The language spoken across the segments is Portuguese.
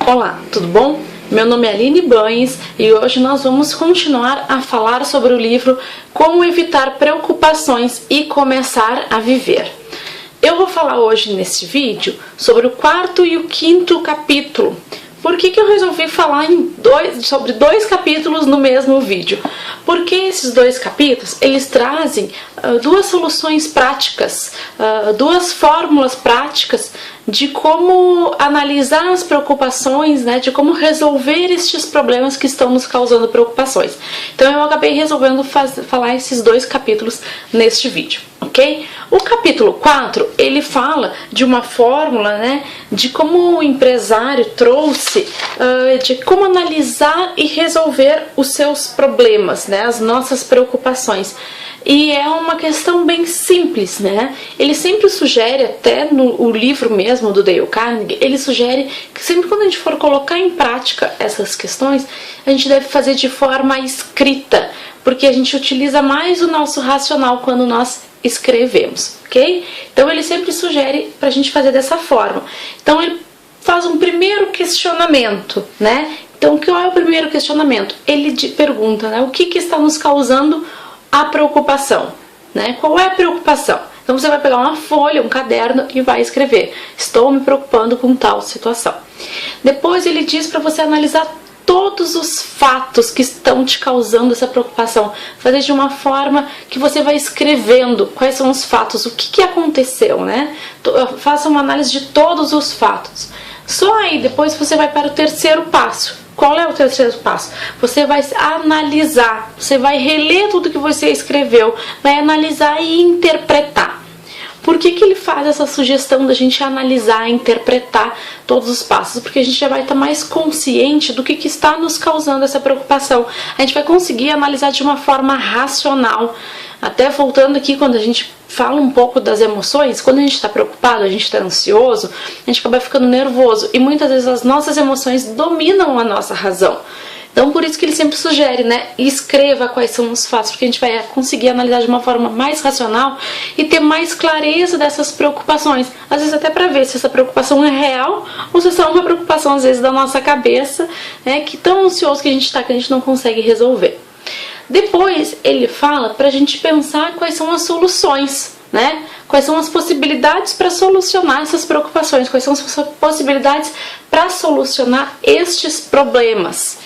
Olá, tudo bom? Meu nome é Aline Banes e hoje nós vamos continuar a falar sobre o livro Como Evitar Preocupações e Começar a Viver. Eu vou falar hoje neste vídeo sobre o quarto e o quinto capítulo. Por que eu resolvi falar sobre dois capítulos no mesmo vídeo? Porque esses dois capítulos, eles trazem duas soluções práticas, duas fórmulas práticas de como analisar as preocupações, né, de como resolver estes problemas que estão nos causando preocupações. Então eu acabei resolvendo falar esses dois capítulos neste vídeo, ok? O capítulo 4, ele fala de uma fórmula, né, de como o empresário trouxe, de como analisar e resolver os seus problemas, né, as nossas preocupações. E é uma questão bem simples, né? Ele sempre sugere, até no livro mesmo do Dale Carnegie, ele sugere que sempre quando a gente for colocar em prática essas questões, a gente deve fazer de forma escrita, porque a gente utiliza mais o nosso racional quando nós escrevemos, ok? Então ele sempre sugere para a gente fazer dessa forma. Então ele faz um primeiro questionamento, né? Então qual é o primeiro questionamento? Ele pergunta, né, o que está nos causando a preocupação, né? Qual é a preocupação? Então você vai pegar uma folha, um caderno e vai escrever: estou me preocupando com tal situação. Depois ele diz para você analisar todos os fatos que estão te causando essa preocupação, fazer de uma forma que você vai escrevendo quais são os fatos, o que aconteceu, né? Faça uma análise de todos os fatos. Só aí depois você vai para o terceiro passo. Qual é o terceiro passo? Você vai analisar, você vai reler tudo que você escreveu, vai analisar e interpretar. Por que ele faz essa sugestão da gente analisar e interpretar todos os passos? Porque a gente já vai estar mais consciente do que está nos causando essa preocupação. A gente vai conseguir analisar de uma forma racional. Até voltando aqui, quando a gente fala um pouco das emoções, quando a gente está preocupado, a gente está ansioso, a gente acaba ficando nervoso. E muitas vezes as nossas emoções dominam a nossa razão. Então, por isso que ele sempre sugere, né, escreva quais são os fatos, porque a gente vai conseguir analisar de uma forma mais racional e ter mais clareza dessas preocupações. Às vezes até para ver se essa preocupação é real ou se é só uma preocupação, às vezes, da nossa cabeça, né, que tão ansioso que a gente está, que a gente não consegue resolver. Depois, ele fala para a gente pensar quais são as soluções, né? Quais são as possibilidades para solucionar essas preocupações, quais são as possibilidades para solucionar estes problemas.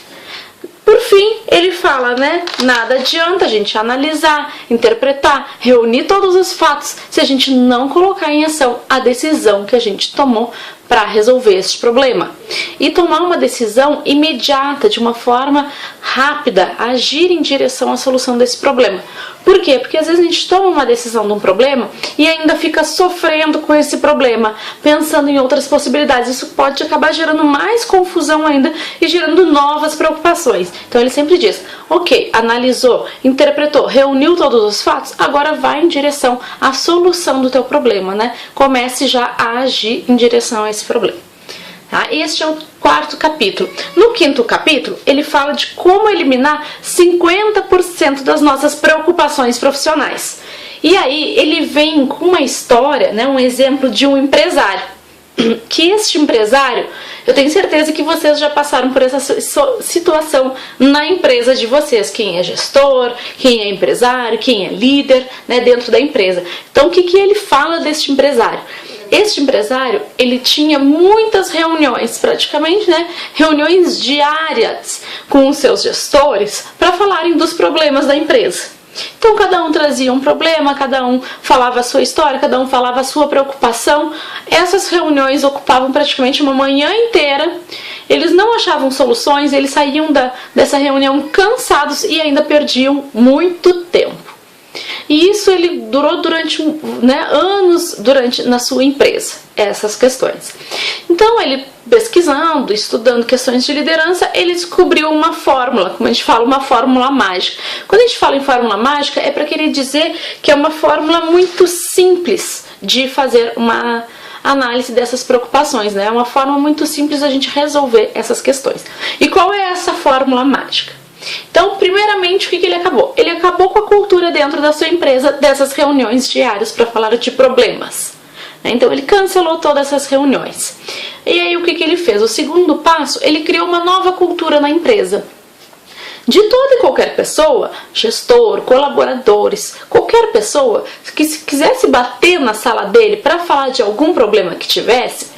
Por fim, ele fala, né, nada adianta a gente analisar, interpretar, reunir todos os fatos se a gente não colocar em ação a decisão que a gente tomou para resolver este problema. E tomar uma decisão imediata, de uma forma rápida, agir em direção à solução desse problema. Por quê? Porque às vezes a gente toma uma decisão de um problema e ainda fica sofrendo com esse problema, pensando em outras possibilidades. Isso pode acabar gerando mais confusão ainda e gerando novas preocupações. Então ele sempre diz, ok, analisou, interpretou, reuniu todos os fatos, agora vai em direção à solução do teu problema, né? Comece já a agir em direção a esse problema. Tá? Este é o quarto capítulo. No quinto capítulo, ele fala de como eliminar 50% das nossas preocupações profissionais. E aí ele vem com uma história, né, um exemplo de um empresário. Que este empresário, eu tenho certeza que vocês já passaram por essa situação na empresa de vocês. Quem é gestor, quem é empresário, quem é líder, né, dentro da empresa. Então o que ele fala deste empresário? Este empresário, ele tinha muitas reuniões, praticamente, né, reuniões diárias com os seus gestores para falarem dos problemas da empresa. Então cada um trazia um problema, cada um falava a sua história, cada um falava a sua preocupação. Essas reuniões ocupavam praticamente uma manhã inteira. Eles não achavam soluções, eles saíam dessa reunião cansados e ainda perdiam muito tempo. E isso ele durou durante, né, anos na sua empresa, essas questões. Então ele, pesquisando, estudando questões de liderança, ele descobriu uma fórmula, como a gente fala, uma fórmula mágica. Quando a gente fala em fórmula mágica, é para querer dizer que é uma fórmula muito simples de fazer uma análise dessas preocupações, né? É uma forma muito simples da gente resolver essas questões. E qual é essa fórmula mágica? Então, primeiramente, o que ele acabou? Ele acabou com a cultura dentro da sua empresa dessas reuniões diárias para falar de problemas. Então, ele cancelou todas essas reuniões. E aí o que ele fez? O segundo passo, ele criou uma nova cultura na empresa. De toda e qualquer pessoa, gestor, colaboradores, qualquer pessoa que se quisesse bater na sala dele para falar de algum problema que tivesse,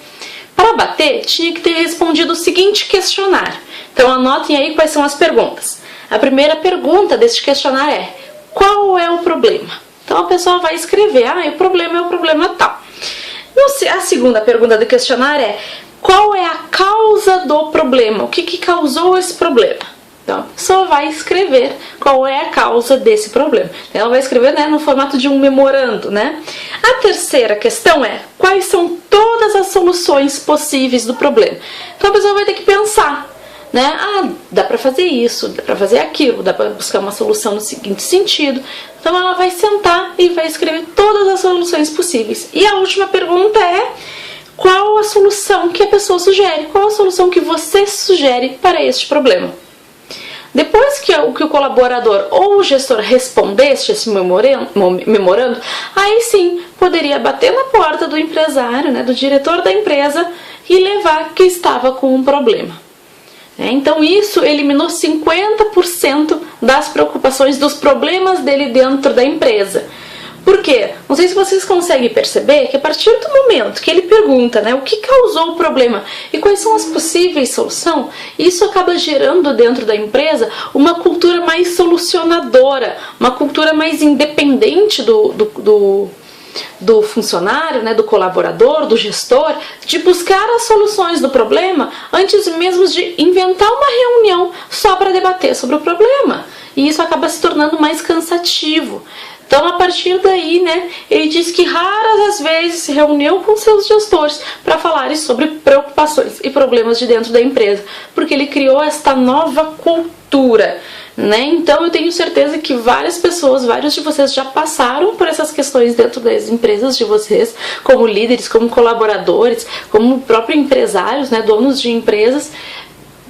para bater tinha que ter respondido o seguinte questionário. Então anotem aí quais são as perguntas. A primeira pergunta deste questionário é: qual é o problema? Então a pessoa vai escrever: o problema é o problema tal. A segunda pergunta do questionário é: qual é a causa do problema? O que causou esse problema? Então, a pessoa vai escrever qual é a causa desse problema. Ela vai escrever, né, no formato de um memorando, né? A terceira questão é: quais são todas as soluções possíveis do problema? Então, a pessoa vai ter que pensar, né? Dá para fazer isso, dá para fazer aquilo, dá para buscar uma solução no seguinte sentido. Então, ela vai sentar e vai escrever todas as soluções possíveis. E a última pergunta é: qual a solução que a pessoa sugere? Qual a solução que você sugere para este problema? Depois que o colaborador ou o gestor respondesse esse memorando, aí sim poderia bater na porta do empresário, né, do diretor da empresa, e levar que estava com um problema. Então isso eliminou 50% das preocupações, dos problemas dele dentro da empresa. Por quê? Não sei se vocês conseguem perceber que a partir do momento que ele pergunta, né, o que causou o problema e quais são as possíveis soluções, isso acaba gerando dentro da empresa uma cultura mais solucionadora, uma cultura mais independente do funcionário, né, do colaborador, do gestor, de buscar as soluções do problema antes mesmo de inventar uma reunião só para debater sobre o problema. E isso acaba se tornando mais cansativo. Então, a partir daí, né, ele diz que raras as vezes se reuniu com seus gestores para falarem sobre preocupações e problemas de dentro da empresa, porque ele criou esta nova cultura, né? Então, eu tenho certeza que várias pessoas, vários de vocês já passaram por essas questões dentro das empresas de vocês, como líderes, como colaboradores, como próprios empresários, né, donos de empresas,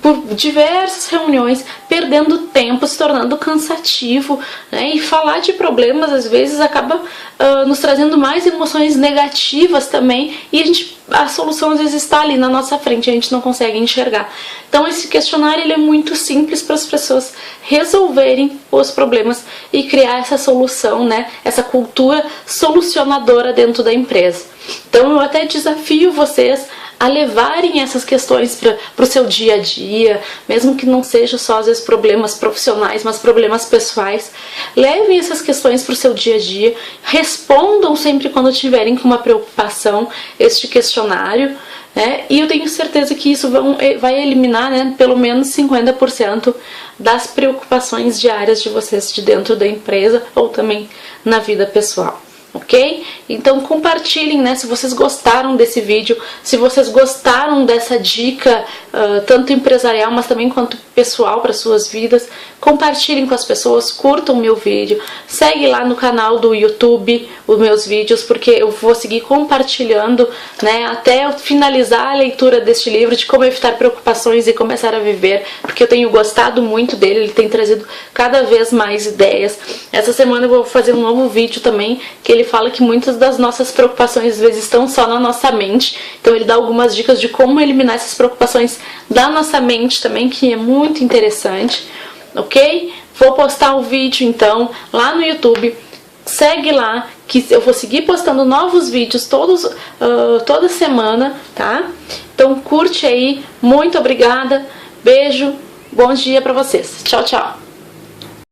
por diversas reuniões, perdendo tempo, se tornando cansativo, né? E falar de problemas às vezes acaba nos trazendo mais emoções negativas também, e a solução às vezes está ali na nossa frente, a gente não consegue enxergar. Então esse questionário ele é muito simples para as pessoas resolverem os problemas e criar essa solução, né? Essa cultura solucionadora dentro da empresa. Então eu até desafio vocês a levarem essas questões para o seu dia a dia, mesmo que não seja só às vezes problemas profissionais, mas problemas pessoais. Levem essas questões para o seu dia a dia, respondam sempre quando tiverem com uma preocupação este questionário, né? E eu tenho certeza que isso vai eliminar, né, pelo menos 50% das preocupações diárias de vocês de dentro da empresa ou também na vida pessoal. Ok? Então compartilhem, né, se vocês gostaram desse vídeo, se vocês gostaram dessa dica, tanto empresarial, mas também quanto pessoal para suas vidas. Compartilhem com as pessoas, curtam o meu vídeo, segue lá no canal do YouTube os meus vídeos, porque eu vou seguir compartilhando, né, até eu finalizar a leitura deste livro de como evitar preocupações e começar a viver, porque eu tenho gostado muito dele, ele tem trazido cada vez mais ideias. Essa semana eu vou fazer um novo vídeo também, que ele fala que muitas das nossas preocupações às vezes estão só na nossa mente, então ele dá algumas dicas de como eliminar essas preocupações da nossa mente também, que é muito interessante, ok? Vou postar o vídeo então lá no YouTube, segue lá que eu vou seguir postando novos vídeos toda semana, tá? Então curte aí, muito obrigada, beijo, bom dia pra vocês, tchau, tchau!